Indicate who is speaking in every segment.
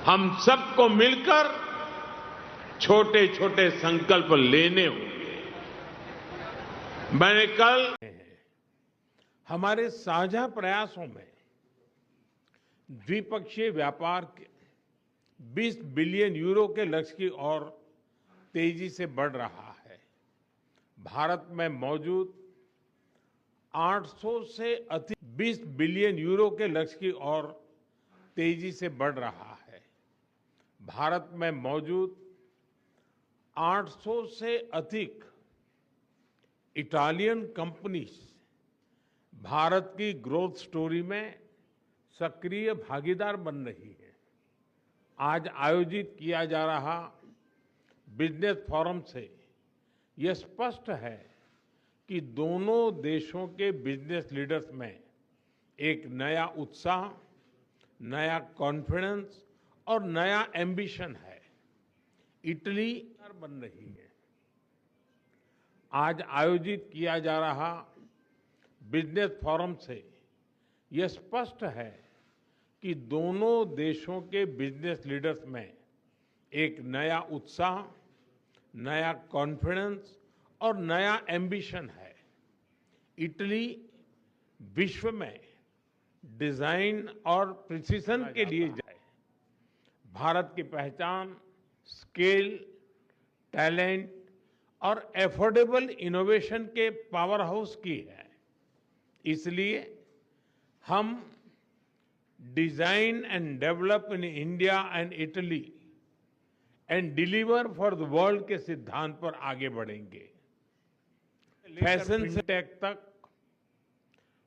Speaker 1: हम सबको मिलकर छोटे छोटे संकल्प लेने होंगे। मैंने कल हमारे साझा प्रयासों में द्विपक्षीय व्यापार के 20 बिलियन यूरो के लक्ष्य की ओर तेजी से बढ़ रहा है। भारत में मौजूद 800 से अधिक 20 बिलियन यूरो के लक्ष्य की ओर तेजी से बढ़ रहा है। भारत में मौजूद 800 से अधिक इटालियन कंपनीज भारत की ग्रोथ स्टोरी में सक्रिय भागीदार बन रही है। आज आयोजित किया जा रहा बिजनेस फोरम से यह स्पष्ट है कि दोनों देशों के बिजनेस लीडर्स में एक नया उत्साह, नया कॉन्फिडेंस और नया एम्बिशन है। इटली बन रही है। आज आयोजित किया जा रहा बिजनेस फोरम से यह स्पष्ट है कि दोनों देशों के बिजनेस लीडर्स में एक नया उत्साह, नया कॉन्फिडेंस और नया एम्बिशन है। इटली विश्व में डिजाइन और प्रिसिशन के लिए जाए। भारत की पहचान स्केल, टैलेंट और एफोर्डेबल इनोवेशन के पावर हाउस की है। इसलिए हम design and develop in India and Italy and deliver for the world के सिद्धांत पर आगे बढ़ेंगे। फैशन से टेक तक,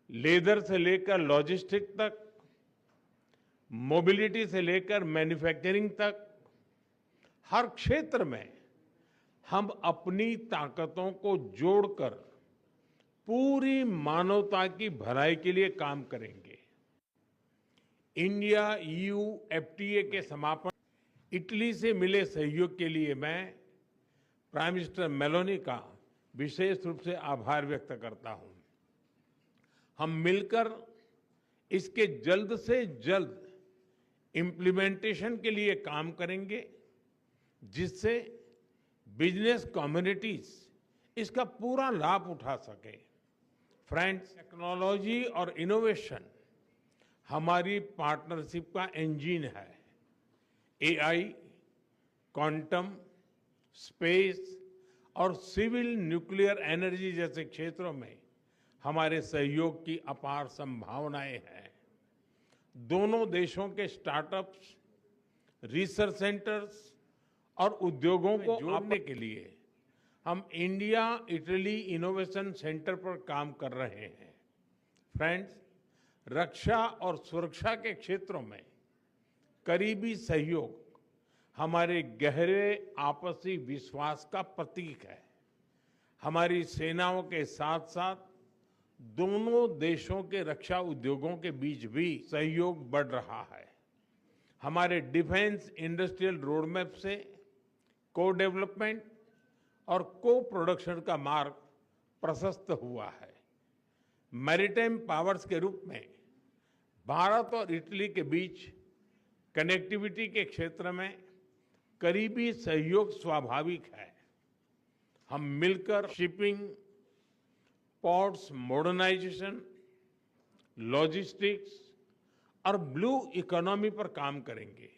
Speaker 1: लेदर से लेकर लॉजिस्टिक तक, मोबिलिटी से लेकर मैन्युफैक्चरिंग तक, हर क्षेत्र में हम अपनी ताकतों को जोड़कर पूरी मानवता की भलाई के लिए काम करेंगे। इंडिया ईयू एफटीए के समापन इटली से मिले सहयोग के लिए मैं प्राइम मिनिस्टर मेलोनी का विशेष रूप से आभार व्यक्त करता हूं। हम मिलकर इसके जल्द से जल्द इम्प्लीमेंटेशन के लिए काम करेंगे, जिससे बिजनेस कम्युनिटीज इसका पूरा लाभ उठा सके। फ्रेंड्स, टेक्नोलॉजी और इनोवेशन हमारी पार्टनरशिप का इंजन है। एआई, क्वांटम, स्पेस और सिविल न्यूक्लियर एनर्जी जैसे क्षेत्रों में हमारे सहयोग की अपार संभावनाएं हैं। दोनों देशों के स्टार्टअप्स, रिसर्च सेंटर्स और उद्योगों को जोड़ने के लिए हम इंडिया इटली इनोवेशन सेंटर पर काम कर रहे हैं। फ्रेंड्स, रक्षा और सुरक्षा के क्षेत्रों में करीबी सहयोग हमारे गहरे आपसी विश्वास का प्रतीक है। हमारी सेनाओं के साथ साथ दोनों देशों के रक्षा उद्योगों के बीच भी सहयोग बढ़ रहा है। हमारे डिफेंस इंडस्ट्रियल रोडमैप से को डेवलपमेंट और को प्रोडक्शन का मार्ग प्रशस्त हुआ है। मैरीटाइम पावर्स के रूप में भारत और इटली के बीच कनेक्टिविटी के क्षेत्र में करीबी सहयोग स्वाभाविक है। हम मिलकर शिपिंग, पोर्ट्स मॉडर्नाइजेशन, लॉजिस्टिक्स और ब्लू इकोनॉमी पर काम करेंगे।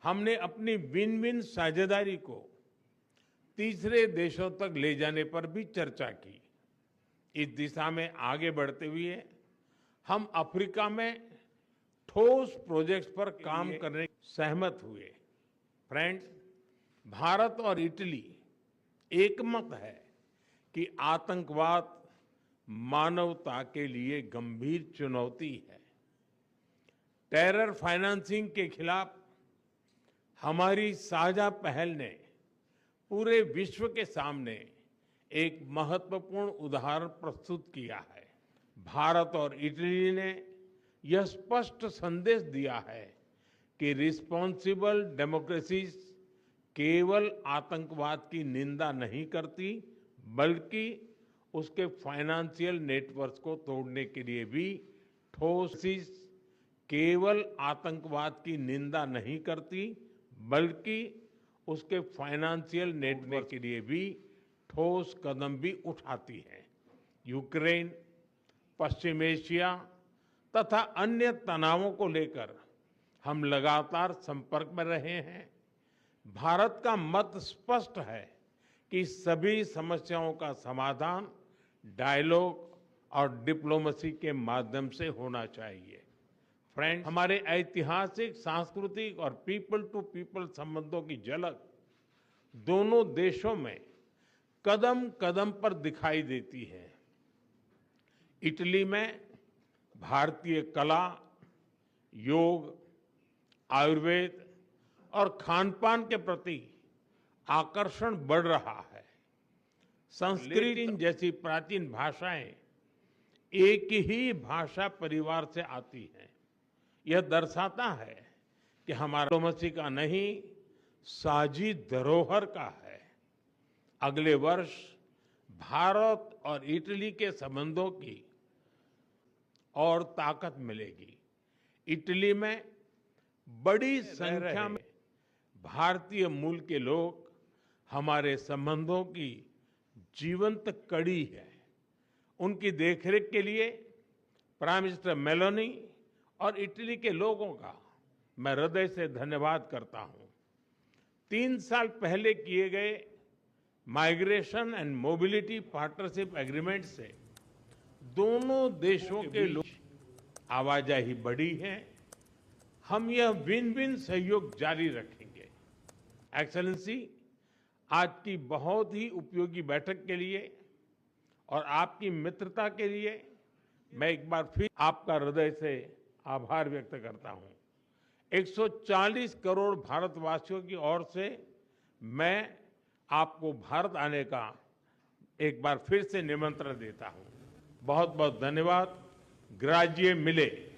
Speaker 1: हमने अपनी विन विन साझेदारी को तीसरे देशों तक ले जाने पर भी चर्चा की। इस दिशा में आगे बढ़ते हुए हम अफ्रीका में ठोस प्रोजेक्ट्स पर काम करने सहमत हुए। फ्रेंड्स, भारत और इटली एकमत है कि आतंकवाद मानवता के लिए गंभीर चुनौती है। टेरर फाइनेंसिंग के खिलाफ हमारी साझा पहल ने पूरे विश्व के सामने एक महत्वपूर्ण उदाहरण प्रस्तुत किया है। भारत और इटली ने यह स्पष्ट संदेश दिया है कि रिस्पॉन्सिबल डेमोक्रेसीज केवल आतंकवाद की निंदा नहीं करती, बल्कि उसके फाइनेंशियल नेटवर्क को तोड़ने के लिए भी ठोस केवल आतंकवाद की निंदा नहीं करती बल्कि उसके फाइनेंशियल नेटवर्क के लिए भी ठोस कदम भी उठाती है। यूक्रेन, पश्चिम एशिया तथा अन्य तनावों को लेकर हम लगातार संपर्क में रहे हैं। भारत का मत स्पष्ट है कि सभी समस्याओं का समाधान डायलॉग और डिप्लोमेसी के माध्यम से होना चाहिए। फ्रेंड्स, हमारे ऐतिहासिक, सांस्कृतिक और पीपल टू पीपल संबंधों की झलक दोनों देशों में कदम कदम पर दिखाई देती है। इटली में भारतीय कला, योग, आयुर्वेद और खान-पान के प्रति आकर्षण बढ़ रहा है। संस्कृत जैसी प्राचीन भाषाएं एक ही भाषा परिवार से आती हैं। यह दर्शाता है कि हमारा डिप्लोमेसी का नहीं, साझी धरोहर का है। अगले वर्ष भारत और इटली के संबंधों की और ताकत मिलेगी। इटली में बड़ी संख्या में भारतीय मूल के लोग हमारे संबंधों की जीवंत कड़ी है। उनकी देखरेख के लिए प्राइम मिनिस्टर मेलोनी और इटली के लोगों का मैं हृदय से धन्यवाद करता हूं। 3 साल पहले किए गए migration and mobility partnership agreement से दोनों देशों के लोग आवाजाही बढ़ी है। हम यह विन विन सहयोग जारी रखेंगे। एक्सेलेंसी, आज की बहुत ही उपयोगी बैठक के लिए और आपकी मित्रता के लिए मैं एक बार फिर आपका हृदय से आभार व्यक्त करता हूं। 140 करोड़ भारतवासियों की ओर से मैं आपको भारत आने का एक बार फिर से निमंत्रण देता हूं। बहुत बहुत धन्यवाद। ग्राजिए मिले।